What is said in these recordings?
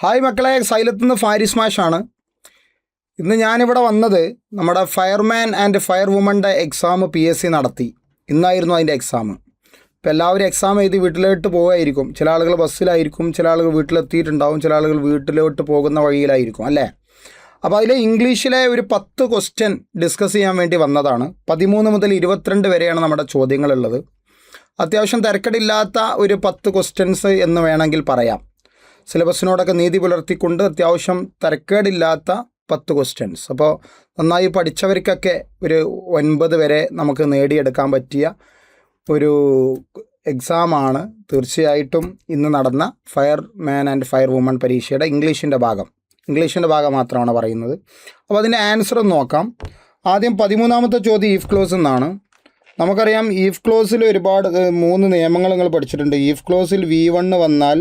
Hi മക്കളെ, സൈലത്ത് നിന്ന് ഫാരിസ് മാഷാണ്. ഇന്ന് ഞാനിവിടെ വന്നത് നമ്മുടെ ഫയർമാൻ ആൻഡ് ഫയർ വുമൻ്റെ എക്സാം PSC നടത്തി. ഇന്നായിരുന്നു അതിൻ്റെ എക്സാം. ഇപ്പോൾ എല്ലാവരും എക്സാം എഴുതി വീട്ടിലോട്ട് പോകുമായിരിക്കും. ചില ആളുകൾ ബസ്സിലായിരിക്കും, ചില ആളുകൾ വീട്ടിലെത്തിയിട്ടുണ്ടാവും, ചില ആളുകൾ വീട്ടിലോട്ട് പോകുന്ന വഴിയിലായിരിക്കും അല്ലേ. അപ്പോൾ അതിൽ ഇംഗ്ലീഷിലെ ഒരു 10 ക്വസ്റ്റ്യൻ ഡിസ്കസ് ചെയ്യാൻ വേണ്ടി വന്നതാണ്. 13 മുതൽ 22 വരെയാണ് നമ്മുടെ ചോദ്യങ്ങളുള്ളത്. അത്യാവശ്യം തിരക്കടില്ലാത്ത ഒരു 10 ക്വസ്റ്റ്യൻസ് എന്ന് വേണമെങ്കിൽ പറയാം. സിലബസിനോടൊക്കെ നീതി പുലർത്തിക്കൊണ്ട് അത്യാവശ്യം തരക്കേടില്ലാത്ത 10 ക്വസ്റ്റ്യൻസ്. അപ്പോൾ നന്നായി പഠിച്ചവർക്കൊക്കെ ഒരു 9 വരെ നമുക്ക് നേടിയെടുക്കാൻ പറ്റിയ ഒരു എക്സാമാണ് തീർച്ചയായിട്ടും ഇന്ന് നടന്ന ഫയർമാൻ ആൻഡ് ഫയർ വുമൺ പരീക്ഷയുടെ ഇംഗ്ലീഷിൻ്റെ ഭാഗം മാത്രമാണ് പറയുന്നത്. അപ്പോൾ അതിൻ്റെ ആൻസർ നോക്കാം. ആദ്യം 13ാമത്തെ ചോദ്യം ഈഫ് ക്ലോസ് എന്നാണ്. നമുക്കറിയാം ഈഫ് ക്ലോസിൽ ഒരുപാട് 3 നിയമങ്ങൾ നിങ്ങൾ പഠിച്ചിട്ടുണ്ട്. ഈഫ് ക്ലോസിൽ V1 വന്നാൽ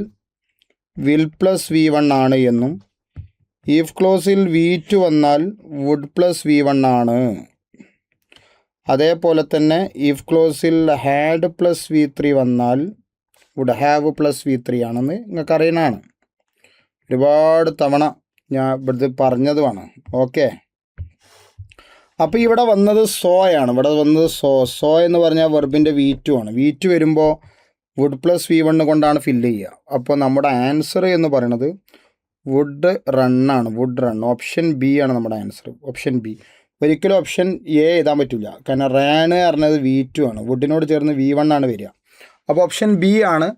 വിൽ പ്ലസ് V1 ആണ് എന്നും, ഈഫ് ക്ലോസിൽ V2 വന്നാൽ വുഡ് പ്ലസ് V1 ആണ്. അതേപോലെ തന്നെ ഈഫ് ക്ലോസിൽ ഹാഡ് പ്ലസ് V3 വന്നാൽ വുഡ് ഹാവ് പ്ലസ് V3 ആണെന്ന് നിങ്ങൾക്കറിയുന്നതാണ്. ഒരുപാട് തവണ ഞാൻ ഇവിടുത്തെ പറഞ്ഞതുമാണ്. ഓക്കെ, അപ്പോൾ ഇവിടെ വന്നത് സോയാണ്. ഇവിടെ വന്നത് സോ എന്ന് പറഞ്ഞാൽ വെർബിൻ്റെ V2 ആണ്. V2 വരുമ്പോൾ വുഡ് പ്ലസ് V1 കൊണ്ടാണ് ഫില്ല് ചെയ്യുക. അപ്പോൾ നമ്മുടെ ആൻസർ എന്ന് പറയുന്നത് വുഡ് റണ്ണാണ്. വുഡ് റൺ, ഓപ്ഷൻ B ആണ് നമ്മുടെ ആൻസർ. Option B. ഒരിക്കലും ഓപ്ഷൻ A എഴുതാൻ പറ്റില്ല, കാരണം റാന് പറഞ്ഞത് V2 ആണ്. വുഡിനോട് ചേർന്ന് V1 ആണ് വരിക. അപ്പോൾ ഓപ്ഷൻ B ആണ്.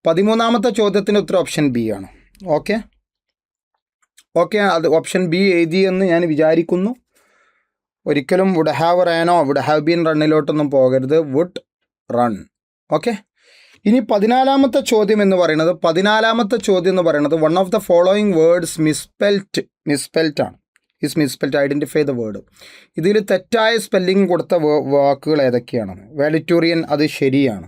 13ാമത്തെ ചോദ്യത്തിൻ്റെ ഉത്തരം ഓപ്ഷൻ B ആണ്. ഓക്കെ, അത് ഓപ്ഷൻ B എഴുതിയെന്ന് ഞാൻ വിചാരിക്കുന്നു. ഒരിക്കലും വുഡ് ഹാവ് റാനോ വുഡ് ഹാവ് ബീൻ റണ്ണിലോട്ടൊന്നും പോകരുത്. Would run. ഓക്കെ, ഇനി 14ാമത്തെ ചോദ്യം എന്ന് പറയുന്നത് one of the following words misspelt ആണ്. Misspelt, identify the word. ഇതിൽ തെറ്റായ സ്പെല്ലിംഗ് കൊടുത്ത വാക്കുകൾ ഏതൊക്കെയാണ്? വാലിറ്റൂറിയൻ, അത് ശരിയാണ്.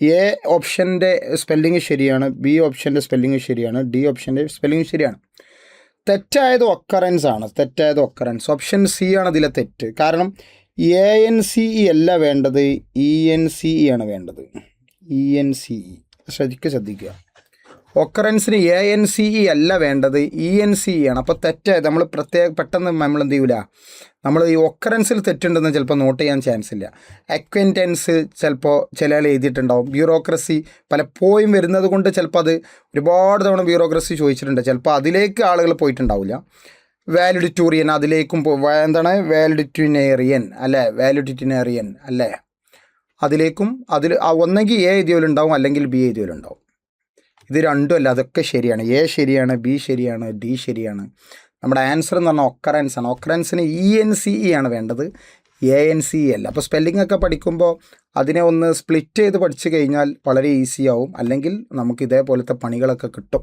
A ഓപ്ഷൻ്റെ സ്പെല്ലിംഗ് ശരിയാണ്, B ഓപ്ഷൻ്റെ സ്പെല്ലിംഗ് ശരിയാണ്, D ഓപ്ഷൻ്റെ സ്പെല്ലിംഗ് ശരിയാണ്. തെറ്റായത് ഒക്കറൻസ് ആണ്. ഓപ്ഷൻ C ആണ് ഇതിലെ തെറ്റ്. കാരണം ANCE അല്ല വേണ്ടത്, ENCE ആണ് വേണ്ടത്. ENCE ശ്രദ്ധിക്കുക. ഒക്കറൻസിന് ANCE അല്ല വേണ്ടത്, ENCE ആണ്. അപ്പോൾ തെറ്റായത് നമ്മൾ പെട്ടെന്ന് നമ്മൾ എന്ത് ചെയ്യില്ല, നമ്മൾ ഈ ഒക്കറൻസിൽ തെറ്റുണ്ടെന്ന് ചിലപ്പോൾ നോട്ട് ചെയ്യാൻ ചാൻസ് ഇല്ല. അക്വൻറ്റൻസ് ചിലപ്പോൾ ചില ആൾ എഴുതിയിട്ടുണ്ടാവും. ബ്യൂറോക്രസി പലപ്പോഴും വരുന്നത് കൊണ്ട് ചിലപ്പോൾ അത് ഒരുപാട് തവണ ബ്യൂറോക്രസി ചോദിച്ചിട്ടുണ്ട്, ചിലപ്പോൾ അതിലേക്ക് ആളുകൾ പോയിട്ടുണ്ടാവില്ല. വാലിഡിറ്റൂറിയൻ, അതിലേക്കും വാലിഡിറ്റിനേറിയൻ അല്ലേ, അതിലേക്കും ഒന്നെങ്കിൽ A എഴുതിയവരുണ്ടാവും, അല്ലെങ്കിൽ B എഴുതിയവരുണ്ടാവും. ഇത് രണ്ടും അല്ല, അതൊക്കെ ശരിയാണ്. A ശരിയാണ്, B ശരിയാണ്, D ശരിയാണ്. നമ്മുടെ ആൻസർ എന്ന് പറഞ്ഞാൽ ഒക്കറൻസ് ആണ്. ഒക്കറൻസിന് ENCE ആണ് വേണ്ടത്, ANCE അല്ല. അപ്പോൾ സ്പെല്ലിംഗ് ഒക്കെ പഠിക്കുമ്പോൾ അതിനെ ഒന്ന് സ്പ്ലിറ്റ് ചെയ്ത് പഠിച്ചു കഴിഞ്ഞാൽ വളരെ ഈസി ആവും. അല്ലെങ്കിൽ നമുക്ക് ഇതേപോലത്തെ പണികളൊക്കെ കിട്ടും.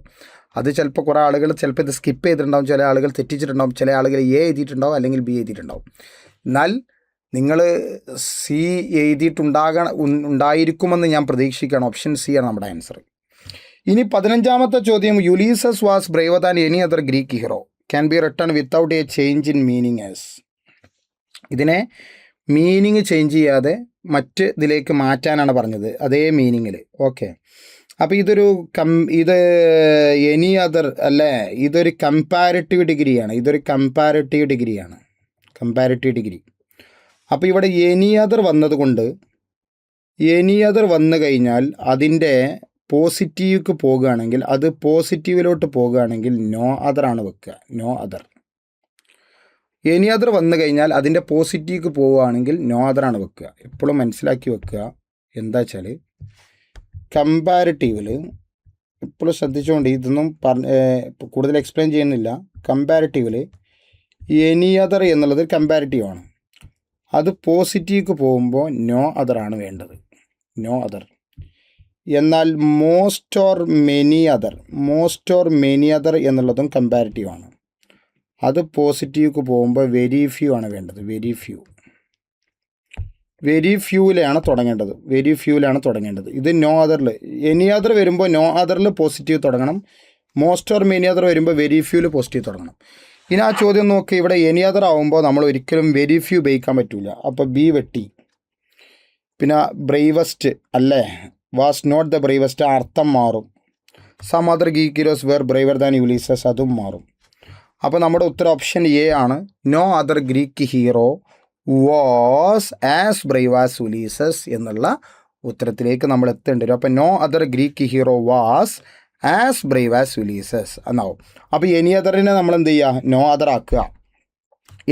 അത് ചിലപ്പോൾ കുറേ ആളുകൾ ഇത് സ്കിപ്പ് ചെയ്തിട്ടുണ്ടാവും, ചില ആളുകൾ തെറ്റിച്ചിട്ടുണ്ടാവും, ചില ആളുകൾ A എഴുതിയിട്ടുണ്ടാവും, അല്ലെങ്കിൽ B എഴുതിയിട്ടുണ്ടാവും. എന്നാൽ നിങ്ങൾ C ഉണ്ടായിരിക്കുമെന്ന് ഞാൻ പ്രതീക്ഷിക്കുകയാണ്. ഓപ്ഷൻ C ആണ് നമ്മുടെ ആൻസർ. ഇനി 15ാമത്തെ ചോദ്യം, Ulysses was ബ്രേവർ than any other Greek hero can be written without A change in meaning as. ഇതിനെ മീനിങ് ചേഞ്ച് ചെയ്യാതെ മറ്റ് ഇതിലേക്ക് മാറ്റാനാണ് പറഞ്ഞത്, അതേ മീനിങ്ങിൽ. ഓക്കെ, അപ്പോൾ ഇത് എനി അതർ അല്ലേ, ഇതൊരു കമ്പാരിറ്റീവ് ഡിഗ്രി. അപ്പോൾ ഇവിടെ എനി അതർ വന്നതുകൊണ്ട് എനി അതർ വന്നു കഴിഞ്ഞാൽ അതിൻ്റെ പോസിറ്റീവ്ക്ക് പോകുകയാണെങ്കിൽ, അത് പോസിറ്റീവിലോട്ട് പോകുകയാണെങ്കിൽ നോ അതർ ആണ് വെക്കുക. No other. എനി അതർ വന്നു കഴിഞ്ഞാൽ അതിൻ്റെ പോസിറ്റീവ്ക്ക് പോവുകയാണെങ്കിൽ നോ അതർ ആണ് വെക്കുക. എപ്പോഴും മനസ്സിലാക്കി വെക്കുക. എന്താ വെച്ചാൽ കമ്പാരിറ്റീവിൽ എപ്പോഴും ശ്രദ്ധിച്ചുകൊണ്ട്, ഇതൊന്നും കൂടുതൽ എക്സ്പ്ലെയിൻ ചെയ്യുന്നില്ല. കമ്പാരിറ്റീവിൽ എനി അതർ എന്നുള്ളത് കമ്പാരിറ്റീവ് ആണ്. അത് പോസിറ്റീവ്ക്ക് പോകുമ്പോൾ നോ അതർ ആണ് വേണ്ടത്. No other. എന്നാൽ മോസ്റ്റ് ഓർ മെനി അതർ എന്നുള്ളതും കമ്പാരിറ്റീവ് ആണ്. അത് പോസിറ്റീവ്ക്ക് പോകുമ്പോൾ വെരി ഫ്യൂ ആണ് വേണ്ടത്. വെരി ഫ്യൂവിലാണ് തുടങ്ങേണ്ടത്. ഇത് നോ അതറിൽ. എനി അതർ വരുമ്പോൾ നോ അതറിൽ പോസിറ്റീവ് തുടങ്ങണം. മോസ്റ്റ് ഓർ മെനി അതർ വരുമ്പോൾ വെരി ഫ്യൂവിൽ പോസിറ്റീവ് തുടങ്ങണം. ഇനി ആ ചോദ്യം നോക്കി, ഇവിടെ എനി അതർ ആവുമ്പോൾ നമ്മൾ ഒരിക്കലും വെരി ഫ്യൂ ഉപയോഗിക്കാൻ പറ്റില്ല. അപ്പോൾ B വെട്ടി. പിന്നെ ബ്രേവസ്റ്റ് അല്ലേ, വാസ് നോട്ട് ദ ബ്രേവസ്റ്റ്, അർത്ഥം മാറും. Some other Greek heroes were braver than Ulysses, അതും മാറും. അപ്പോൾ നമ്മുടെ ഉത്തരം ഓപ്ഷൻ എ ആണ്. No other Greek hero was as brave as Ulysses എന്നുള്ള ഉത്തരത്തിലേക്ക് നമ്മൾ എത്തേണ്ടി വരും. അപ്പോൾ no other Greek hero was as brave as Ulysses എന്നാവും. അപ്പോൾ എനി അതറിനെ നമ്മൾ എന്ത് ചെയ്യുക, നോ അതർ ആക്കുക.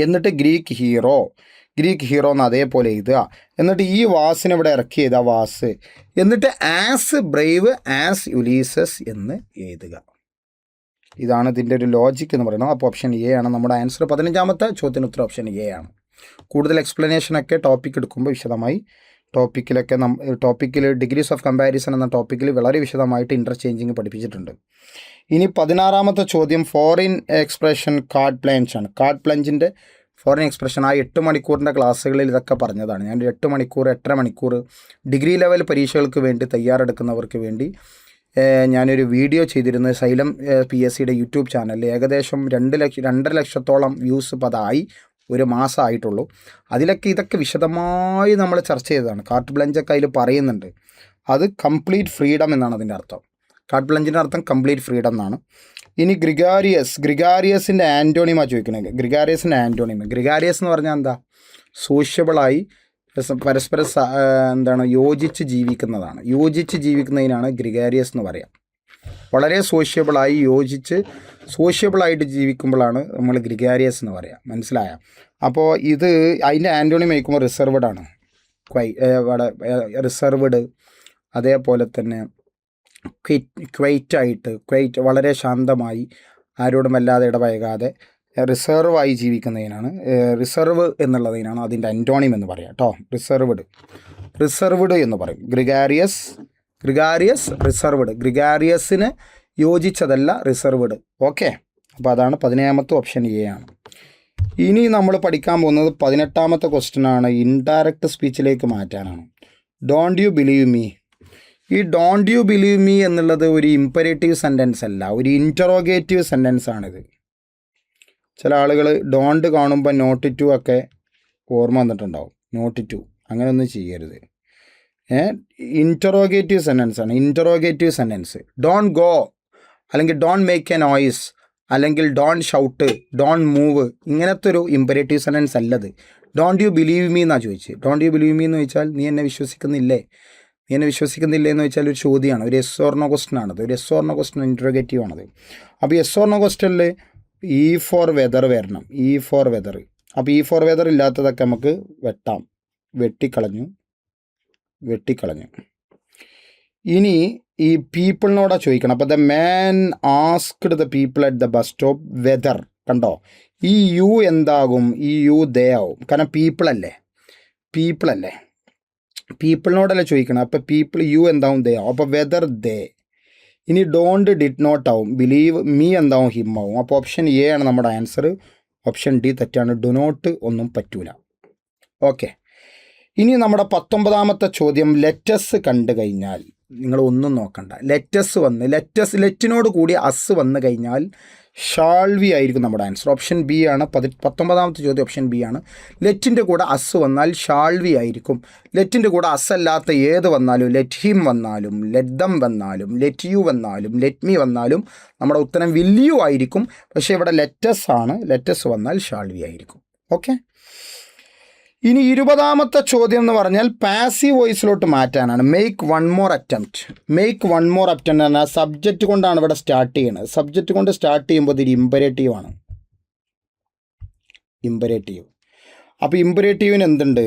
എന്നിട്ട് ഗ്രീക്ക് ഹീറോ എന്ന് അതേപോലെ എഴുതുക. എന്നിട്ട് ഈ വാസിനെ ഇവിടെ ഇറക്കി എഴുതുക, വാസ്. എന്നിട്ട് ആസ് ബ്രേവ് ആസ് യുലീസസ് എന്ന് എഴുതുക. ഇതാണ് ഇതിൻ്റെ ഒരു ലോജിക്ക് എന്ന് പറയുന്നത്. അപ്പോൾ ഓപ്ഷൻ എ ആണ് നമ്മുടെ ആൻസർ. 15ാമത്തെ ചോദ്യത്തിന് ഉത്തരം ഓപ്ഷൻ എ ആണ്. കൂടുതൽ എക്സ്പ്ലനേഷനൊക്കെ ടോപ്പിക് എടുക്കുമ്പോൾ വിശദമായി ടോപ്പിക്കിൽ ഡിഗ്രീസ് ഓഫ് കമ്പാരിസൺ എന്ന ടോപ്പിക്കിൽ വളരെ വിശദമായിട്ട് ഇൻ്റർചേഞ്ചിങ് പഠിപ്പിച്ചിട്ടുണ്ട്. ഇനി 16ാമത്തെ ചോദ്യം ഫോറിൻ എക്സ്പ്രഷൻ കാർഡ് പ്ലാഞ്ച് ആണ്. കാർഡ് പ്ലഞ്ചിൻ്റെ ഫോറിൻ എക്സ്പ്രഷൻ ആ 8 മണിക്കൂറിൻ്റെ ക്ലാസ്സുകളിൽ ഇതൊക്കെ പറഞ്ഞതാണ്. ഞാൻ 8 മണിക്കൂർ 8.5 മണിക്കൂർ ഡിഗ്രി ലെവൽ പരീക്ഷകൾക്ക് വേണ്ടി തയ്യാറെടുക്കുന്നവർക്ക് വേണ്ടി ഞാനൊരു വീഡിയോ ചെയ്തിരുന്നത് സൈലം PSCയുടെ യൂട്യൂബ് ചാനലിൽ. ഏകദേശം 2 ലക്ഷത്തോളം വ്യൂസ് ഇപ്പോൾ അതായി, ഒരു മാസം ആയിട്ടുള്ളൂ. അതിലൊക്കെ ഇതൊക്കെ വിശദമായി നമ്മൾ ചർച്ച ചെയ്തതാണ്. കാർഡ് പ്ലഞ്ചൊക്കെ അതിൽ പറയുന്നുണ്ട്. അത് കംപ്ലീറ്റ് ഫ്രീഡം എന്നാണ് അതിൻ്റെ അർത്ഥം. കാർഡ് പ്ലഞ്ചിൻ്റെ അർത്ഥം കംപ്ലീറ്റ് ഫ്രീഡം എന്നാണ്. ഇനി ഗ്രിഗാരിയസിൻ്റെ ആൻറ്റോണിമ ചോദിക്കുന്നത്. ഗ്രിഗാരിയസ് എന്ന് പറഞ്ഞാൽ എന്താ? സോഷ്യബിളായി പരസ്പരം യോജിച്ച് ജീവിക്കുന്നതാണ്. യോജിച്ച് ജീവിക്കുന്നതിനാണ് ഗ്രിഗാരിയസ് എന്ന് പറയാം. വളരെ സോഷ്യബിളായിട്ട് ജീവിക്കുമ്പോഴാണ് നമ്മൾ ഗ്രിഗാരിയസ് എന്ന് പറയാം. മനസ്സിലായ? അപ്പോൾ ഇത് അതിൻ്റെ ആൻറ്റോണിമ വയ്ക്കുമ്പോൾ റിസർവ്ഡ് ആണ്. റിസർവ്ഡ്, അതേപോലെ തന്നെ ക്വൈറ്റ് വളരെ ശാന്തമായി ആരോടും വല്ലാതെ ഇടപഴകാതെ റിസർവായി ജീവിക്കുന്നതിനാണ് റിസർവ് എന്നുള്ളതിനാണ് അതിൻ്റെ അൻറ്റോണിം എന്ന് പറയാം കേട്ടോ. റിസർവ്ഡ് എന്ന് പറയും. ഗ്രിഗാരിയസ് റിസർവ്ഡ്. ഗ്രിഗാരിയസിന് യോജിച്ചതല്ല, റിസർവ്ഡ്. ഓക്കെ, അപ്പോൾ അതാണ് 17ാമത്തെ ഓപ്ഷൻ എ ആണ്. ഇനി നമ്മൾ പഠിക്കാൻ പോകുന്നത് 18ാമത്തെ ക്വസ്റ്റ്യൻ ആണ്. ഇൻഡയറക്റ്റ് സ്പീച്ചിലേക്ക് മാറ്റാനാണ്. Don't you believe me. ഈ ഡോണ്ട് യു ബിലീവ് മീ എന്നുള്ളത് ഒരു ഇമ്പരേറ്റീവ് സെൻറ്റൻസ് അല്ല, ഒരു ഇൻറ്ററോഗേറ്റീവ് സെൻറ്റൻസ് ആണിത്. ചില ആളുകൾ ഡോണ്ട് കാണുമ്പോൾ നോട്ട് ടു ഒക്കെ ഓർമ്മ വന്നിട്ടുണ്ടാവും. നോട്ട് ടു അങ്ങനെയൊന്നും ചെയ്യരുത്. ഇൻറ്ററോഗേറ്റീവ് സെൻറ്റൻസ് ആണ്. ഇൻറ്ററോഗേറ്റീവ് സെൻറ്റൻസ് ഡോണ്ട് ഗോ, അല്ലെങ്കിൽ ഡോണ്ട് മേക്ക് എ നോയ്സ്, അല്ലെങ്കിൽ ഡോണ്ട് ഷൗട്ട്, ഡോണ്ട് മൂവ്, ഇങ്ങനത്തെ ഒരു ഇമ്പരേറ്റീവ് സെൻറ്റൻസ് അല്ലത്. ഡോണ്ട് യു ബിലീവ് മീ എന്നാണ് ചോദിച്ചത്. ഡോണ്ട് യു ബിലീവ് മീ എന്ന് ചോദിച്ചാൽ നീ എന്നെ വിശ്വസിക്കുന്നില്ലേ എന്ന് വെച്ചാൽ ഒരു ചോദ്യമാണ്, ഒരു എസ് ഓർ നോ ക്വസ്റ്റൻ ആണത്. ഒരു yes or no question interrogative ആണത്. അപ്പോൾ എസ് ഓർ നോ ക്വസ്റ്റനിൽ ഇ ഫോർ വെതർ വരണം. If or whether. അപ്പോൾ ഇ ഫോർ വെതർ ഇല്ലാത്തതൊക്കെ നമുക്ക് വെട്ടിക്കളഞ്ഞു. ഇനി ഈ പീപ്പിളിനോടാ ചോദിക്കണം. അപ്പോൾ the man asked the people at the bus stop whether. കണ്ടോ, ഈ യു എന്താകും? ഈ യു ദേ ആവും. കാരണം പീപ്പിളല്ലേ. പീപ്പിളിനോടല്ലേ ചോദിക്കണം. അപ്പോൾ പീപ്പിൾ യു എന്താവും? ദേ ആവും. അപ്പോൾ വെതർ ദേ. ഇനി ഡോണ്ട് ഡിഡ് നോട്ട് ആവും. ബിലീവ് മീ എന്താവും? ഹിം ആവും. അപ്പോൾ ഓപ്ഷൻ എ ആണ് നമ്മുടെ ആൻസർ. ഓപ്ഷൻ ഡി തെറ്റാണ്. ഡു നോട്ട് ഒന്നും പറ്റൂല. ഓക്കെ, ഇനി നമ്മുടെ 19ാമത്തെ ചോദ്യം. ലെറ്റസ് കണ്ടു കഴിഞ്ഞാൽ നിങ്ങൾ ഒന്നും നോക്കണ്ട. ലെറ്റിനോട് കൂടി അസ് വന്നു കഴിഞ്ഞാൽ ഷാൾവി ആയിരിക്കും നമ്മുടെ ആൻസർ. ഓപ്ഷൻ ബി ആണ്. 19ാമത്തെ ചോദ്യം ഓപ്ഷൻ ബി ആണ്. ലെറ്റിൻ്റെ കൂടെ അസ് വന്നാൽ ഷാൾവി ആയിരിക്കും. ലെറ്റിൻ്റെ കൂടെ അസ് അല്ലാത്ത ഏത് വന്നാലും, ലെറ്റ് ഹിം വന്നാലും, ലെറ്റ് ദം വന്നാലും, ലെറ്റ് യു വന്നാലും, ലെറ്റ് മീ വന്നാലും നമ്മുടെ ഉത്തരം വിൽ യു ആയിരിക്കും. പക്ഷേ ഇവിടെ ലെറ്റസ് ആണ്. ലെറ്റസ് വന്നാൽ ഷാൾവി ആയിരിക്കും. ഓക്കെ, ഇനി 20ാമത്തെ ചോദ്യം എന്ന് പറഞ്ഞാൽ പാസീവ് വോയിസിലോട്ട് മാറ്റാനാണ്. മേക്ക് വൺ മോർ അറ്റംപ്റ്റ് എന്നാൽ സബ്ജക്റ്റ് കൊണ്ടാണ് ഇവിടെ സ്റ്റാർട്ട് ചെയ്യുന്നത്. സബ്ജക്റ്റ് കൊണ്ട് സ്റ്റാർട്ട് ചെയ്യുമ്പോൾ ഇതൊരു ഇമ്പരേറ്റീവ് ആണ്. അപ്പോൾ ഇമ്പരേറ്റീവിന് എന്തുണ്ട്?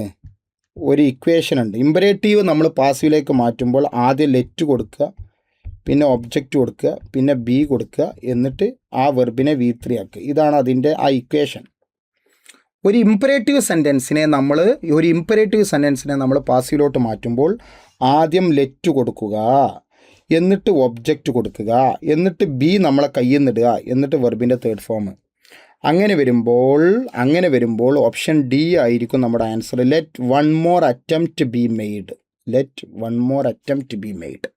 ഒരു ഇക്വേഷൻ ഉണ്ട്. ഇമ്പരേറ്റീവ് നമ്മൾ പാസീവിലേക്ക് മാറ്റുമ്പോൾ ആദ്യം ലെറ്റ് കൊടുക്കുക, പിന്നെ ഒബ്ജക്റ്റ് കൊടുക്കുക, പിന്നെ ബി കൊടുക്കുക, എന്നിട്ട് ആ വെർബിനെ V3 ആക്കുക. ഇതാണ് അതിൻ്റെ ആ ഇക്വേഷൻ. ഒരു ഇമ്പരേറ്റീവ് സെൻറ്റൻസിനെ നമ്മൾ പാസീവിലോട്ട് മാറ്റുമ്പോൾ ആദ്യം ലെറ്റ് കൊടുക്കുക, എന്നിട്ട് ഒബ്ജക്റ്റ് കൊടുക്കുക, എന്നിട്ട് ബി നമ്മളെ കയ്യിൽ നിന്നിടുക, എന്നിട്ട് വെർബിൻ്റെ തേർഡ് ഫോം. അങ്ങനെ വരുമ്പോൾ ഓപ്ഷൻ ഡി ആയിരിക്കും നമ്മുടെ answer. Let one more attempt be made.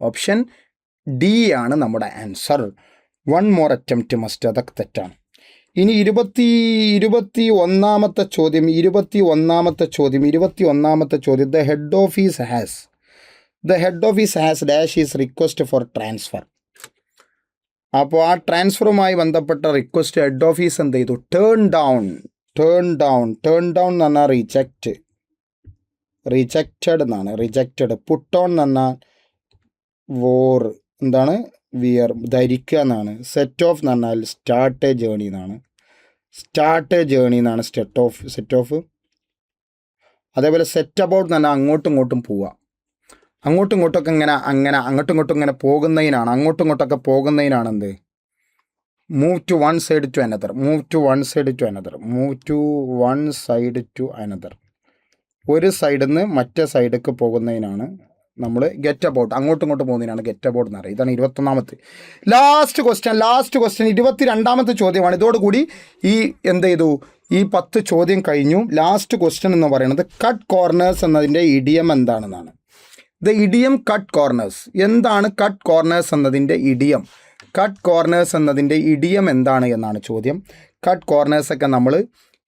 Option D ആണ് നമ്മുടെ answer. One more attempt must. അതൊക്കെ തെറ്റാണ്. ഇനി 21ാമത്തെ ചോദ്യം. The head office has dash is request for transfer. അപ്പോൾ ആ ട്രാൻസ്ഫറുമായി ബന്ധപ്പെട്ട റിക്വസ്റ്റ് ഹെഡ് ഓഫീസ് എന്ത് ചെയ്തു? ടേൺ ഡൗൺ എന്ന് പറഞ്ഞാൽ റിജക്റ്റഡ് എന്നാണ്. റിജക്റ്റഡ്. പുട്ട് ഓൺ എന്ന് പറഞ്ഞാൽ വോർ, എന്താണ്? വിയർ, ധരിക്കുക എന്നാണ്. സെറ്റ് ഓഫ് എന്ന് പറഞ്ഞാൽ സ്റ്റാർട്ട് എ ജേണി എന്നാണ്. Set of. അതേപോലെ സെറ്റ് അബൌട്ട് എന്ന് പറഞ്ഞാൽ അങ്ങോട്ടും ഇങ്ങോട്ടും പോവുക. അങ്ങോട്ടും ഇങ്ങോട്ടൊക്കെ ഇങ്ങനെ പോകുന്നതിനാണ് എന്ത്? Move to one side to another. ഒരു സൈഡിൽ നിന്ന് മറ്റേ സൈഡിലേക്ക് പോകുന്നതിനാണ് നമ്മൾ ഗെറ്റ് അബൌട്ട്. അങ്ങോട്ടും ഇങ്ങോട്ടും പോകുന്നതിനാണ് ഗെറ്റ് അബൌട്ട് എന്ന് പറയുന്നത്. ഇതാണ് 21ാമത്തെ ലാസ്റ്റ് ക്വസ്റ്റ്യൻ. 22ാമത്തെ ചോദ്യമാണ്. ഇതോടുകൂടി ഈ എന്ത് ചെയ്തു? ഈ 10 ചോദ്യം കഴിഞ്ഞു. ലാസ്റ്റ് ക്വസ്റ്റ്യൻ എന്ന് പറയുന്നത് കട്ട് കോർണേഴ്സ് എന്നതിൻ്റെ ഇഡിയം എന്താണെന്നാണ്. The idiom cut corners. എന്താണ് കട്ട് കോർണേഴ്സ് എന്നതിൻ്റെ ഇഡിയം? എന്താണ് എന്നാണ് ചോദ്യം. കട്ട് കോർണേഴ്സൊക്കെ നമ്മൾ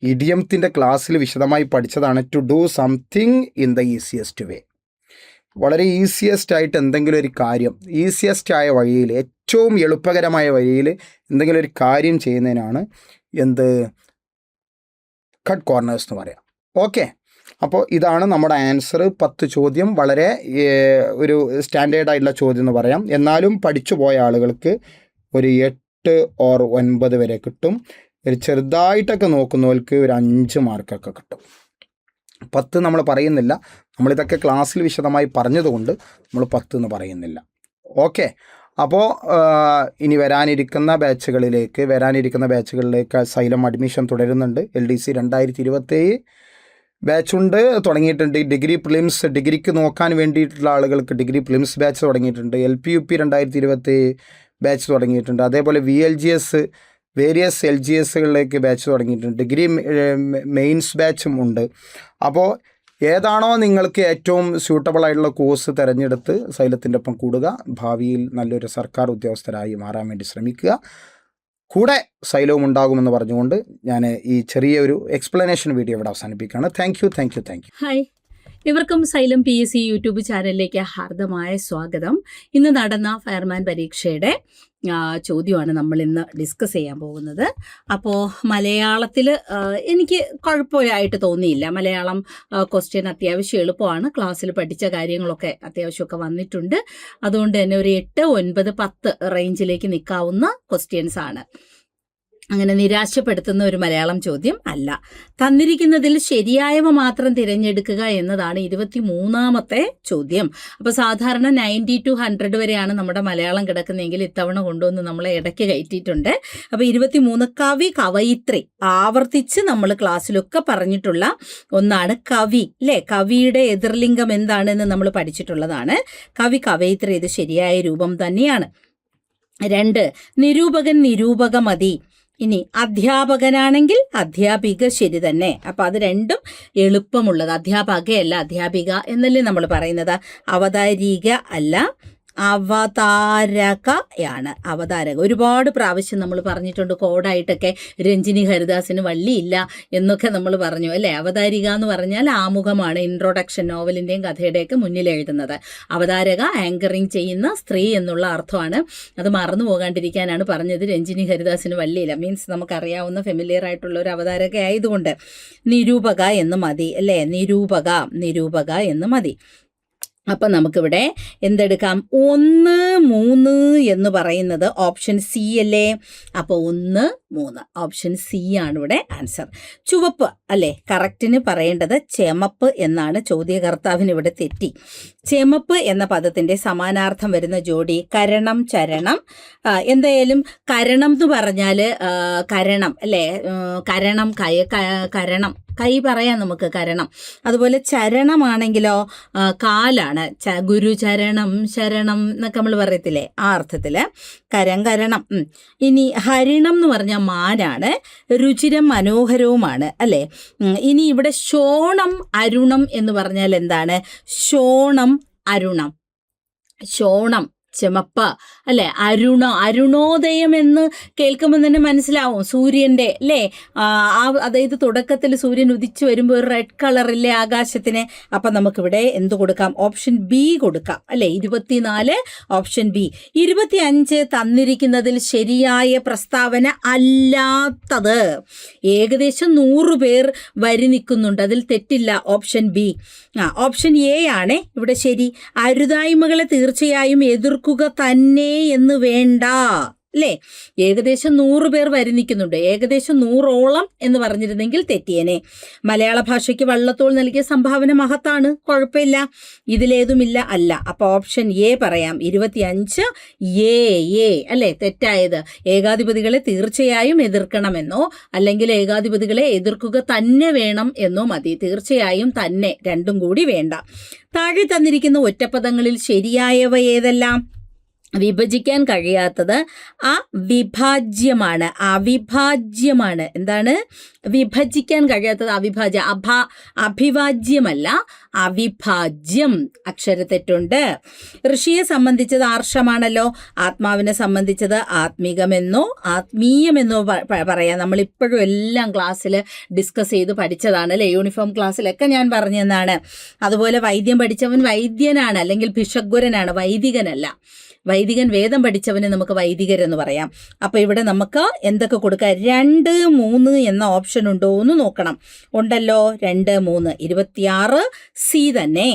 ഇഡിയത്തിൻ്റെ ക്ലാസ്സിൽ വിശദമായി പഠിച്ചതാണ്. To do something in the easiest way. വളരെ ഈസിയസ്റ്റ് ആയിട്ട് എന്തെങ്കിലും ഒരു കാര്യം, ഈസിയസ്റ്റ് ആയ വഴിയിൽ, ഏറ്റവും എളുപ്പകരമായ വഴിയിൽ എന്തെങ്കിലും ഒരു കാര്യം ചെയ്യുന്നതിനാണ് എന്ത്? കട്ട് കോർണേഴ്സ് എന്ന് പറയാം. ഓക്കെ, അപ്പോൾ ഇതാണ് നമ്മുടെ ആൻസർ. 10 ചോദ്യം വളരെ ഒരു സ്റ്റാൻഡേർഡ് ആയിട്ടുള്ള ചോദ്യം എന്ന് പറയാം. എന്നാലും പഠിച്ചു പോയ ആളുകൾക്ക് ഒരു 8 or 9 വരെ കിട്ടും. ഒരു ചെറുതായിട്ടൊക്കെ നോക്കുന്നവർക്ക് ഒരു 5 മാർക്കൊക്കെ കിട്ടും. 10 നമ്മൾ പറയുന്നില്ല. നമ്മളിതൊക്കെ ക്ലാസ്സിൽ വിശദമായി പറഞ്ഞതുകൊണ്ട് നമ്മൾ 10 എന്ന് പറയുന്നില്ല. ഓക്കെ, അപ്പോൾ ഇനി വരാനിരിക്കുന്ന ബാച്ചുകളിലേക്ക് സൈലം അഡ്മിഷൻ തുടരുന്നുണ്ട്. LDC 2027 ബാച്ചുണ്ട്, തുടങ്ങിയിട്ടുണ്ട്. ഡിഗ്രി പ്രിലിംസ്, ഡിഗ്രിക്ക് നോക്കാൻ വേണ്ടിയിട്ടുള്ള ആളുകൾക്ക് ഡിഗ്രി പ്രിലിംസ് ബാച്ച് തുടങ്ങിയിട്ടുണ്ട്. LPUP 2027 ബാച്ച് തുടങ്ങിയിട്ടുണ്ട്. അതേപോലെ VLGS, വേരിയസ് LGSകളിലേക്ക് ബാച്ച് തുടങ്ങിയിട്ടുണ്ട്. ഡിഗ്രി മെയിൻസ് ബാച്ചും ഉണ്ട്. അപ്പോൾ ഏതാണോ നിങ്ങൾക്ക് ഏറ്റവും സ്യൂട്ടബിൾ ആയിട്ടുള്ള കോഴ്സ് തിരഞ്ഞെടുത്ത് സൈലത്തിൻ്റെ ഒപ്പം കൂടുക. ഭാവിയിൽ നല്ലൊരു സർക്കാർ ഉദ്യോഗസ്ഥരായി മാറാൻ വേണ്ടി ശ്രമിക്കുക. കൂടെ സൈലവും ഉണ്ടാകുമെന്ന് പറഞ്ഞുകൊണ്ട് ഞാൻ ഈ ചെറിയൊരു എക്സ്പ്ലനേഷൻ വീഡിയോ ഇവിടെ അവസാനിപ്പിക്കുകയാണ്. Thank you. ഹായ്, ഇവർക്കും സൈലം PSC യൂട്യൂബ് ചാനലിലേക്ക് ഹാർദമായ സ്വാഗതം. ഇന്ന് നടന്ന ഫയർമാൻ പരീക്ഷയുടെ ചോദ്യമാണ് നമ്മൾ ഇന്ന് ഡിസ്കസ് ചെയ്യാൻ പോകുന്നത്. അപ്പോൾ മലയാളത്തിൽ എനിക്ക് കുഴപ്പമായിട്ട് തോന്നിയില്ല. മലയാളം ക്വസ്റ്റ്യൻ അത്യാവശ്യം എളുപ്പമാണ്. ക്ലാസ്സിൽ പഠിച്ച കാര്യങ്ങളൊക്കെ അത്യാവശ്യമൊക്കെ വന്നിട്ടുണ്ട്. അതുകൊണ്ട് തന്നെ ഒരു 8, 9, 10 റേഞ്ചിലേക്ക് നിൽക്കാവുന്ന ക്വസ്റ്റ്യൻസ് ആണ്. അങ്ങനെ നിരാശപ്പെടുത്തുന്ന ഒരു മലയാളം ചോദ്യം അല്ല. തന്നിരിക്കുന്നതിൽ ശരിയായവ മാത്രം തിരഞ്ഞെടുക്കുക എന്നതാണ് 23ാമത്തെ ചോദ്യം. അപ്പോൾ സാധാരണ 90 to 100 വരെയാണ് നമ്മുടെ മലയാളം കിടക്കുന്നതെങ്കിൽ ഇത്തവണ കൊണ്ടുവന്ന് നമ്മളെ ഇടയ്ക്ക് കയറ്റിയിട്ടുണ്ട്. അപ്പോൾ 23 കവി, കവയിത്രി ആവർത്തിച്ച് നമ്മൾ ക്ലാസ്സിലൊക്കെ പറഞ്ഞിട്ടുള്ള ഒന്നാണ് കവി, അല്ലേ? കവിയുടെ എതിർലിംഗം എന്താണെന്ന് നമ്മൾ പഠിച്ചിട്ടുള്ളതാണ്. കവി, കവയിത്രി ഇത് ശരിയായ രൂപം തന്നെയാണ്. 2 നിരൂപകൻ, നിരൂപകമതി. ഇനി അധ്യാപകനാണെങ്കിൽ അധ്യാപിക ശരി തന്നെ. അപ്പോൾ അത് രണ്ടും എളുപ്പമുള്ളത്. അധ്യാപകയല്ല, അധ്യാപിക എന്നല്ലേ നമ്മൾ പറയുന്നത്. അവതാരിക അല്ല, അവതാരകയാണ്. അവതാരക ഒരുപാട് പ്രാവശ്യം നമ്മൾ പറഞ്ഞിട്ടുണ്ട്. കോഡായിട്ടൊക്കെ രഞ്ജിനി ഹരിദാസിന് വള്ളിയില്ല എന്നൊക്കെ നമ്മൾ പറഞ്ഞു, അല്ലേ? അവതാരിക എന്ന് പറഞ്ഞാൽ ആമുഖമാണ്, ഇൻട്രൊഡക്ഷൻ, നോവലിൻ്റെയും കഥയുടെയൊക്കെ മുന്നിൽ എഴുതുന്നത്. അവതാരക ആങ്കറിങ് ചെയ്യുന്ന സ്ത്രീ എന്നുള്ള അർത്ഥമാണ്. അത് മറന്നു പോകാണ്ടിരിക്കാനാണ് പറഞ്ഞത്. രഞ്ജിനി ഹരിദാസിന് വള്ളിയില്ല മീൻസ് നമുക്കറിയാവുന്ന ഫെമിലിയർ ആയിട്ടുള്ള ഒരു അവതാരക ആയതുകൊണ്ട് നിരൂപക എന്ന് മതി, അല്ലേ? നിരൂപക എന്ന് മതി. അപ്പം നമുക്കിവിടെ എന്തെടുക്കാം? 1, 3 എന്ന് പറയുന്നത് ഓപ്ഷൻ സി അല്ലേ? അപ്പോൾ 1, 3 ഓപ്ഷൻ സി ആണ് ഇവിടെ ആൻസർ. ചുവപ്പ് അല്ലേ? കറക്റ്റിന് പറയേണ്ടത് ചെമപ്പ് എന്നാണ്. ചോദ്യകർത്താവിന് ഇവിടെ തെറ്റി. ചെമപ്പ് എന്ന പദത്തിൻ്റെ സമാനാർത്ഥം വരുന്ന ജോഡി കരണം, ചരണം. എന്തായാലും കരണം എന്ന് പറഞ്ഞാൽ കരണം, അല്ലേ? കരണം, കരണം, കൈ പറയാം നമുക്ക്, കരണം. അതുപോലെ ചരണമാണെങ്കിലോ കാലാണ്. ഗുരുചരണം, ശരണം എന്നൊക്കെ നമ്മൾ പറയത്തില്ലേ, ആ അർത്ഥത്തിൽ കരണം. ഇനി ഹരിണം എന്ന് പറഞ്ഞാൽ മാനാണ്. രുചിരം, മനോഹരവുമാണ്, അല്ലേ? ഇനി ഇവിടെ ശോണം, അരുണം എന്ന് പറഞ്ഞാൽ എന്താണ്? ശോണം, അരുണം. ശോണം ചെമപ്പ് അല്ലേ. അരുണോദയം എന്ന് കേൾക്കുമ്പോൾ തന്നെ മനസ്സിലാവും സൂര്യൻ്റെ അല്ലേ. അതായത് തുടക്കത്തിൽ സൂര്യൻ ഉദിച്ചു വരുമ്പോൾ ഒരു റെഡ് കളറില്ലേ ആകാശത്തിന്. അപ്പം നമുക്കിവിടെ എന്ത് കൊടുക്കാം? ഓപ്ഷൻ ബി കൊടുക്കാം അല്ലേ. 24 ഓപ്ഷൻ ബി. 25 തന്നിരിക്കുന്നതിൽ ശരിയായ പ്രസ്താവന അല്ലാത്തത്. ഏകദേശം 100 പേർ വരി നിൽക്കുന്നുണ്ട്, അതിൽ തെറ്റില്ല. Option B. ഓപ്ഷൻ എ ആണ് ഇവിടെ ശരി. അരുതായ്മകളെ തീർച്ചയായും എതിർക്കുക തന്നെ എന്ന് വേണ്ട അല്ലേ. ഏകദേശം 100 പേർ വരി നിൽക്കുന്നുണ്ട്, ഏകദേശം 100ഓളം എന്ന് പറഞ്ഞിരുന്നെങ്കിൽ തെറ്റിയനെ. മലയാള ഭാഷയ്ക്ക് വള്ളത്തോൾ നൽകിയ സംഭാവന മഹത്താണ്, കുഴപ്പമില്ല. ഇതിലേതുമില്ല, അല്ല. അപ്പോൾ ഓപ്ഷൻ എ പറയാം. 25 എ അല്ലേ തെറ്റായത്. ഏകാധിപതികളെ തീർച്ചയായും എതിർക്കണമെന്നോ അല്ലെങ്കിൽ ഏകാധിപതികളെ എതിർക്കുക തന്നെ വേണം എന്നോ മതി. തീർച്ചയായും തന്നെ, രണ്ടും കൂടി വേണ്ട. താഴെ തന്നിരിക്കുന്ന ഒറ്റപ്പദങ്ങളിൽ ശരിയായവ ഏതെല്ലാം? വിഭജിക്കാൻ കഴിയാത്തത് അവിഭാജ്യമാണ്. എന്താണ് വിഭജിക്കാൻ കഴിയാത്തത്? അഭിവാജ്യമല്ല, അവിഭാജ്യം. അക്ഷരത്തെറ്റുണ്ട്. ഋഷിയെ സംബന്ധിച്ചത് ആർഷമാണല്ലോ, ആത്മാവിനെ സംബന്ധിച്ചത് ആത്മീകമെന്നോ ആത്മീയമെന്നോ പറയാം. നമ്മളിപ്പോഴും എല്ലാം ക്ലാസ്സിൽ ഡിസ്കസ് ചെയ്ത് പഠിച്ചതാണ് അല്ലേ. യൂണിഫോം ക്ലാസ്സിലൊക്കെ ഞാൻ പറഞ്ഞതാണ്. അതുപോലെ വൈദ്യം പഠിച്ചവൻ വൈദ്യനാണ് അല്ലെങ്കിൽ ഭിഷഗ്വരനാണ്, വൈദികനല്ല. വൈദികൻ വേദം പഠിച്ചവന് നമുക്ക് വൈദികരെന്ന് പറയാം. അപ്പോൾ ഇവിടെ നമുക്ക് എന്തൊക്കെ കൊടുക്കാം? 2, 3 എന്ന ഓപ്ഷൻ ഉണ്ടോ എന്ന് നോക്കണം. ഉണ്ടല്ലോ, 2, 3. 26 സി തന്നെ.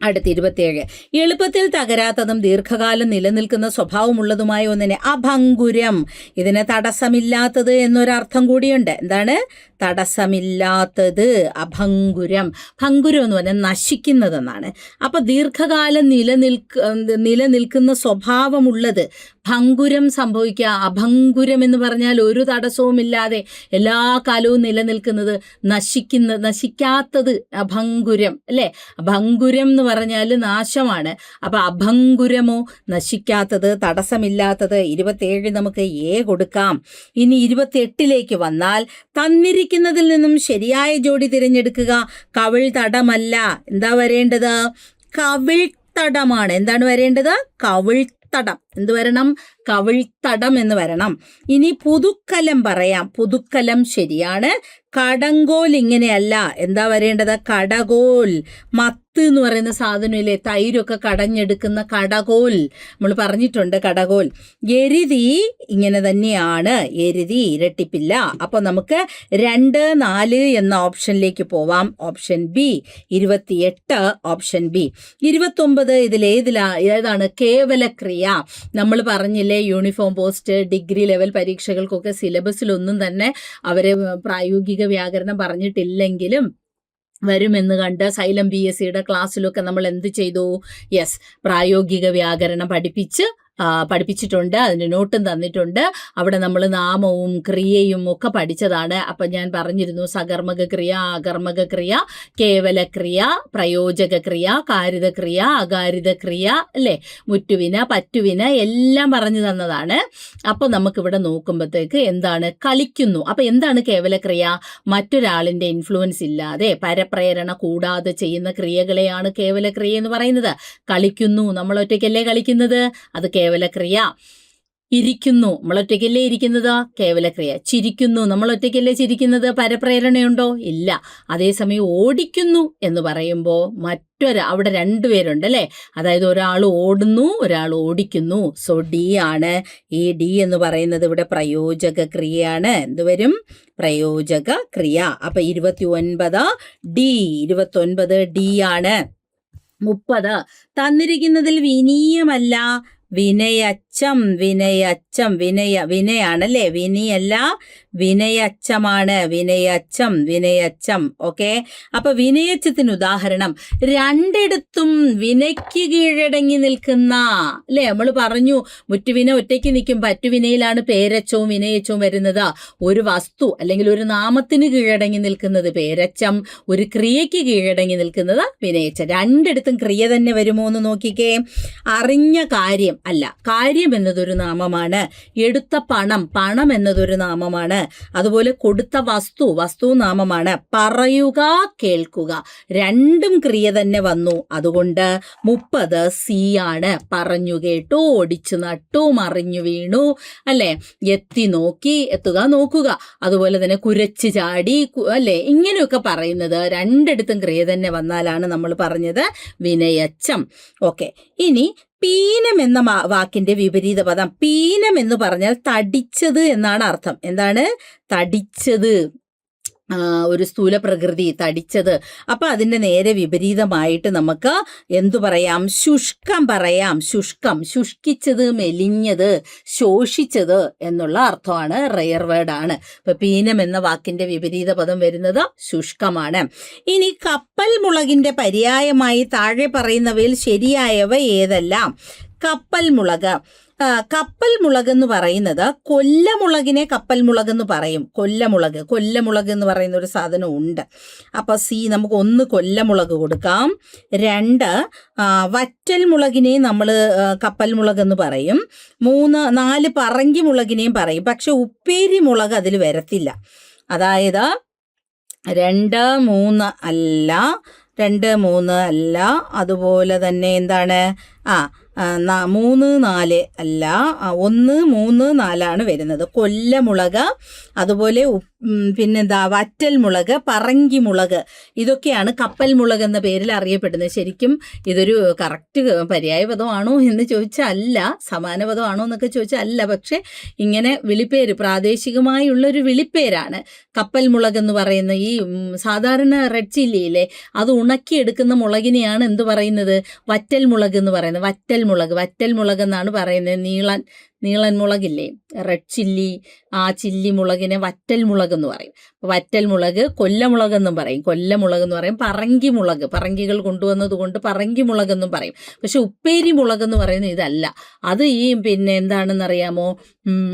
അടുത്ത് 27. എളുപ്പത്തിൽ തകരാത്തതും ദീർഘകാലം നിലനിൽക്കുന്ന സ്വഭാവമുള്ളതുമായ ഒന്നിനെ അഭംഗുരം. ഇതിന് തടസ്സമില്ലാത്തത് എന്നൊരർത്ഥം കൂടിയുണ്ട്. എന്താണ് തടസ്സമില്ലാത്തത്? അഭംഗുരം. ഭംഗുരം എന്ന് പറഞ്ഞാൽ നശിക്കുന്നതെന്നാണ്. അപ്പോൾ ദീർഘകാലം നിലനിൽക്കുന്ന സ്വഭാവമുള്ളത്. ഭംഗുരം സംഭവിക്കുക. അഭംഗുരം എന്ന് പറഞ്ഞാൽ ഒരു തടസ്സവുമില്ലാതെ എല്ലാ കാലവും നിലനിൽക്കുന്നത്, നശിക്കാത്തത് അഭംഗുരം അല്ലേ. ഭംഗുരം എന്ന് പറഞ്ഞാൽ നാശമാണ്. അപ്പം അഭംഗുരമോ നശിക്കാത്തത്, തടസ്സമില്ലാത്തത്. 27 നമുക്ക് എ കൊടുക്കാം. ഇനി 28ലേക്ക് വന്നാൽ തന്നിരിക്കുന്നതിൽ നിന്നും ശരിയായ ജോഡി തിരഞ്ഞെടുക്കുക. കവിൾ തടമല്ല. എന്താ വരേണ്ടത്? കവിൾ തടമാണ്. എന്താണ് വരേണ്ടത്? കവിൾ തടം. എന്ത് വരണം? കവിൾത്തടം എന്ന് വരണം. ഇനി പുതുക്കലം പറയാം. പുതുക്കലം ശരിയാണ്. കടങ്കോൽ ഇങ്ങനെയല്ല. എന്താ വരേണ്ടത്? കടകോൽ. മത്ത് എന്ന് പറയുന്ന സാധനമില്ലേ, തൈരൊക്കെ കടഞ്ഞെടുക്കുന്ന കടകോൽ, നമ്മൾ പറഞ്ഞിട്ടുണ്ട് കടകോൽ. എരുതി ഇങ്ങനെ തന്നെയാണ്. എരുതി ഇരട്ടിപ്പില്ല. അപ്പോൾ നമുക്ക് 2, 4 എന്ന ഓപ്ഷനിലേക്ക് പോവാം. Option B. 28 option B. 29 ഏതാണ്? കേവലക്രിയ. നമ്മൾ പറഞ്ഞില്ലേ യൂണിഫോം പോസ്റ്റ് ഡിഗ്രി ലെവൽ പരീക്ഷകൾക്കൊക്കെ സിലബസിലൊന്നും തന്നെ അവർ പ്രായോഗിക വ്യാകരണം പറഞ്ഞിട്ടില്ലെങ്കിലും വരുമെന്ന് കണ്ട് സൈലം PSCയുടെ ക്ലാസ്സിലൊക്കെ നമ്മൾ എന്ത് ചെയ്തു? യെസ്, പ്രായോഗിക വ്യാകരണം പഠിപ്പിച്ചിട്ടുണ്ട്. അതിന് നോട്ടും തന്നിട്ടുണ്ട്. അവിടെ നമ്മൾ നാമവും ക്രിയയും ഒക്കെ പഠിച്ചതാണ്. അപ്പം ഞാൻ പറഞ്ഞിരുന്നു സകർമ്മക ക്രിയ, അകർമ്മക ക്രിയ, കേവലക്രിയ, പ്രയോജക ക്രിയ, കാരിതക്രിയ, അകാരിതക്രിയ അല്ലേ, മുറ്റുവിന, പറ്റുവിന എല്ലാം പറഞ്ഞു തന്നതാണ്. അപ്പോൾ നമുക്കിവിടെ നോക്കുമ്പോഴത്തേക്ക് എന്താണ്? കളിക്കുന്നു. അപ്പം എന്താണ് കേവലക്രിയ? മറ്റൊരാളിൻ്റെ ഇൻഫ്ലുവൻസ് ഇല്ലാതെ പരപ്രേരണ കൂടാതെ ചെയ്യുന്ന ക്രിയകളെയാണ് കേവലക്രിയ എന്ന് പറയുന്നത്. കളിക്കുന്നു, നമ്മൾ ഒറ്റയ്ക്കല്ലേ കളിക്കുന്നത്, അത് കേവലക്രിയ. ഇരിക്കുന്നു, നമ്മൾ ഒറ്റയ്ക്കല്ലേ ഇരിക്കുന്നത്, കേവലക്രിയ. ചിരിക്കുന്നു, നമ്മൾ ഒറ്റയ്ക്കല്ലേ ചിരിക്കുന്നത്, പരപ്രേരണയുണ്ടോ? ഇല്ല. അതേസമയം ഓടിക്കുന്നു എന്ന് പറയുമ്പോൾ അവിടെ 2 പേരുണ്ടല്ലേ, അതായത് ഒരാൾ ഓടുന്നു, ഒരാൾ ഓടിക്കുന്നു. സോ ഡി ആണ്. ഈ ഡി എന്ന് പറയുന്നത് ഇവിടെ പ്രയോജക ക്രിയയാണ്. എന്തുവരും? പ്രയോജക ക്രിയ. അപ്പൊ 29 ഡി. 29 ഡി ആണ്. 30 തന്നിരിക്കുന്നതിൽ വിനീയമല്ല, വിനയച്ചം. വിനയാണല്ലേ, വിനിയല്ല, വിനയച്ചമാണ്. വിനയച്ചം. ഓക്കെ. അപ്പൊ വിനയച്ചത്തിന് ഉദാഹരണം 2 വിനയ്ക്ക് കീഴടങ്ങി നിൽക്കുന്ന അല്ലേ. നമ്മൾ പറഞ്ഞു മുറ്റുവിന ഒറ്റയ്ക്ക് നിൽക്കും, പറ്റുവിനയിലാണ് പേരച്ചവും വിനയച്ചവും വരുന്നത്. ഒരു വസ്തു അല്ലെങ്കിൽ ഒരു നാമത്തിന് കീഴടങ്ങി നിൽക്കുന്നത് പേരച്ചം, ഒരു ക്രിയയ്ക്ക് കീഴടങ്ങി നിൽക്കുന്നത് വിനയച്ചം. 2 ക്രിയ തന്നെ വരുമോ എന്ന് നോക്കിക്കേ. അറിഞ്ഞ കാര്യം അല്ല. കാര്യം എന്നതൊരു നാമമാണ്. എടുത്ത പണം എന്നതൊരു നാമമാണ്. അതുപോലെ കൊടുത്ത വസ്തു നാമമാണ്. പറയുക, കേൾക്കുക രണ്ടും ക്രിയ തന്നെ വന്നു. അതുകൊണ്ട് 30 സി ആണ്. പറഞ്ഞു കേട്ടു, ഒടിച്ചു നട്ടു, മറിഞ്ഞു വീണു, അല്ലെ, എത്തി നോക്കി, എത്തുക നോക്കുക, അതുപോലെ തന്നെ കുരച്ച് ചാടി, അല്ലെ, ഇങ്ങനെയൊക്കെ പറയുന്നത് രണ്ടിടത്തും ക്രിയ തന്നെ വന്നാലാണ് നമ്മൾ പറഞ്ഞത് വിനയച്ചം. ഓക്കെ, ഇനി പീനം എന്ന വാക്കിന്റെ വിപരീത പദം. പീനം എന്ന് പറഞ്ഞാൽ തടിച്ചത് എന്നാണ് അർത്ഥം. എന്താണ് തടിച്ചത്? ഒരു സ്ഥൂല പ്രകൃതി, തടിച്ചത്. അപ്പൊ അതിന്റെ നേരെ വിപരീതമായിട്ട് നമുക്ക് എന്തു പറയാം? ശുഷ്കം പറയാം. ശുഷ്കം, ശുഷ്കിച്ചത്, മെലിഞ്ഞത്, ശോഷിച്ചത് എന്നുള്ള അർത്ഥമാണ്. റെയർ വേർഡാണ്. ഇപ്പൊ പീനം എന്ന വാക്കിന്റെ വിപരീത പദം വരുന്നത് ശുഷ്കമാണ്. ഇനി കപ്പൽ മുളകിന്റെ പര്യായമായി താഴെ പറയുന്നവയിൽ ശരിയായവ ഏതെല്ലാം? കപ്പൽ മുളക്. കപ്പൽ മുളക് എന്ന് പറയുന്നത് കൊല്ലമുളകിനെ കപ്പൽ മുളക് എന്ന് പറയും. കൊല്ലമുളക് എന്ന് പറയുന്ന ഒരു സാധനം ഉണ്ട്. അപ്പൊ സി, നമുക്ക് 1 കൊല്ലമുളക് കൊടുക്കാം. 2 വറ്റൽ മുളകിനെ നമ്മൾ കപ്പൽ മുളക് എന്ന് പറയും. 3, 4 പറങ്കി മുളകിനെയും പറയും. പക്ഷെ ഉപ്പേരി മുളക് അതിൽ വരത്തില്ല. അതായത് 2, 3 അല്ല, 2, 3 അല്ല. അതുപോലെ തന്നെ എന്താണ് 3, 4 അല്ല, 1, 3, 4 വരുന്നത്. കൊല്ലമുളക്, അതുപോലെ പിന്നെന്താ വറ്റൽ മുളക്, പറങ്കി മുളക്, ഇതൊക്കെയാണ് കപ്പൽ മുളക് എന്ന പേരിൽ അറിയപ്പെടുന്നത്. ശരിക്കും ഇതൊരു കറക്റ്റ് പര്യായ പദമാണോ എന്ന് ചോദിച്ചാൽ അല്ല, സമാന പദമാണോ എന്നൊക്കെ ചോദിച്ചാൽ അല്ല. പക്ഷെ ഇങ്ങനെ വിളിപ്പേര്, പ്രാദേശികമായുള്ളൊരു വിളിപ്പേരാണ്. കപ്പൽ മുളക് എന്ന് പറയുന്ന ഈ സാധാരണ റെഡ് ചില്ലിയിലെ അത് ഉണക്കിയെടുക്കുന്ന മുളകിനെയാണ് എന്ത് പറയുന്നത്? വറ്റൽ മുളക് എന്ന് പറയുന്നത്. വറ്റൽ മുളക് എന്നാണ് പറയുന്നത്. നീളൻ മുളകില്ലേ, റെഡ് ചില്ലി, ആ ചില്ലി മുളകിനെ വറ്റൽ മുളക് എന്ന് പറയും. വറ്റൽ മുളക് കൊല്ലമുളക് എന്നും പറയും. കൊല്ലമുളക് എന്ന് പറയും. പറങ്കി മുളക്, പറങ്കികൾ കൊണ്ടുവന്നത് കൊണ്ട് പറങ്കി മുളക് എന്നും പറയും. പക്ഷെ ഉപ്പേരി മുളക് എന്ന് പറയുന്നത് ഇതല്ല. അത് ഈ പിന്നെ എന്താണെന്നറിയാമോ?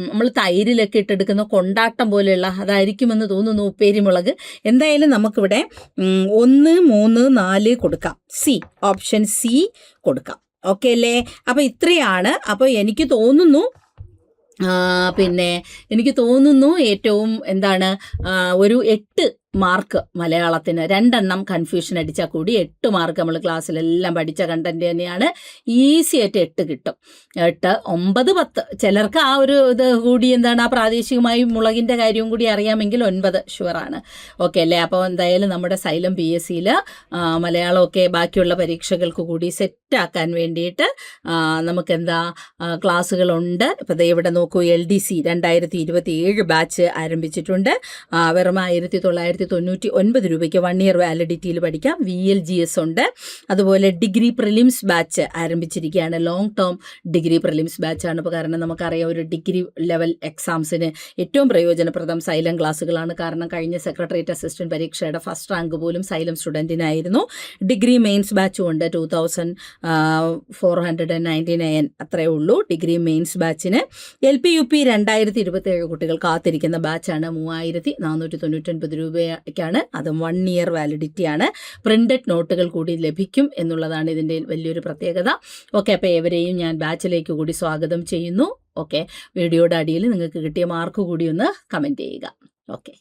നമ്മൾ തൈരിലൊക്കെ ഇട്ടെടുക്കുന്ന കൊണ്ടാട്ടം പോലെയുള്ള അതായിരിക്കുമെന്ന് തോന്നുന്നു ഉപ്പേരി മുളക്. എന്തായാലും നമുക്കിവിടെ 1, 3, 4 കൊടുക്കാം. സി, ഓപ്ഷൻ സി കൊടുക്കാം. ഓക്കെ അല്ലേ? അപ്പൊ ഇത്രയാണ്. അപ്പൊ എനിക്ക് തോന്നുന്നു ഏറ്റവും എന്താണ് ഒരു 8 മാർക്ക് മലയാളത്തിന്. 2 എണ്ണം കൺഫ്യൂഷൻ അടിച്ചാൽ കൂടി 8 മാർക്ക് നമ്മൾ ക്ലാസ്സിലെല്ലാം പഠിച്ച കണ്ടന്റ് തന്നെയാണ്. ഈസി ആയിട്ട് 8 കിട്ടും. 8, 9, 10. ചിലർക്ക് ആ ഒരു ഇത് കൂടി എന്താണ് ആ പ്രാദേശികമായി മുളകിൻ്റെ കാര്യവും കൂടി അറിയാമെങ്കിൽ 9 ഷുവറാണ്. ഓക്കെ അല്ലേ? അപ്പോൾ എന്തായാലും നമ്മുടെ സൈലം PSCയിൽ മലയാളമൊക്കെ ബാക്കിയുള്ള പരീക്ഷകൾക്ക് കൂടി സെറ്റാക്കാൻ വേണ്ടിയിട്ട് നമുക്കെന്താ ക്ലാസ്സുകളുണ്ട്. ഇപ്പോൾ ഇവിടെ നോക്കൂ, LDC 2027 ബാച്ച് ആരംഭിച്ചിട്ടുണ്ട്. വെറും 1999 രൂപയ്ക്ക് 1 ഇയർ വാലിഡിറ്റിയിൽ പഠിക്കാം. VLGS ഉണ്ട്. അതുപോലെ ഡിഗ്രി പ്രിലിംസ് ബാച്ച് ആരംഭിച്ചിരിക്കുകയാണ്. ലോങ് ടേം ഡിഗ്രി പ്രിലിംസ് ബാച്ചാണ്. ഇപ്പോൾ കാരണം നമുക്കറിയാം ഒരു ഡിഗ്രി ലെവൽ എക്സാംസിന് ഏറ്റവും പ്രയോജനപ്രദം സൈലം ക്ലാസ്സുകളാണ്. കാരണം കഴിഞ്ഞ സെക്രട്ടേറിയറ്റ് അസിസ്റ്റന്റ് പരീക്ഷയുടെ ഫസ്റ്റ് റാങ്ക് പോലും സൈലം സ്റ്റുഡൻറ്റിനായിരുന്നു. ഡിഗ്രി മെയിൻസ് ബാച്ചും ഉണ്ട്. 2499 അത്രയേ ഉള്ളൂ ഡിഗ്രി മെയിൻസ് ബാച്ചിന്. LP-UP 2027 കുട്ടികൾ കാത്തിരിക്കുന്ന ബാച്ചാണ്. 3499 രൂപയ്ക്കാണ്. അതും 1 ഇയർ വാലിഡിറ്റിയാണ്. പ്രിന്റഡ് നോട്ടുകൾ കൂടി ലഭിക്കും എന്നുള്ളതാണ് ഇതിൻ്റെ വലിയൊരു പ്രത്യേകത. ഓക്കെ, അപ്പോൾ ഏവരെയും ഞാൻ ബാച്ചിലേക്ക് കൂടി സ്വാഗതം ചെയ്യുന്നു. ഓക്കെ, വീഡിയോയുടെ അടിയിൽ നിങ്ങൾക്ക് കിട്ടിയ മാർക്ക് കൂടി ഒന്ന് കമൻറ്റ് ചെയ്യുക. ഓക്കെ.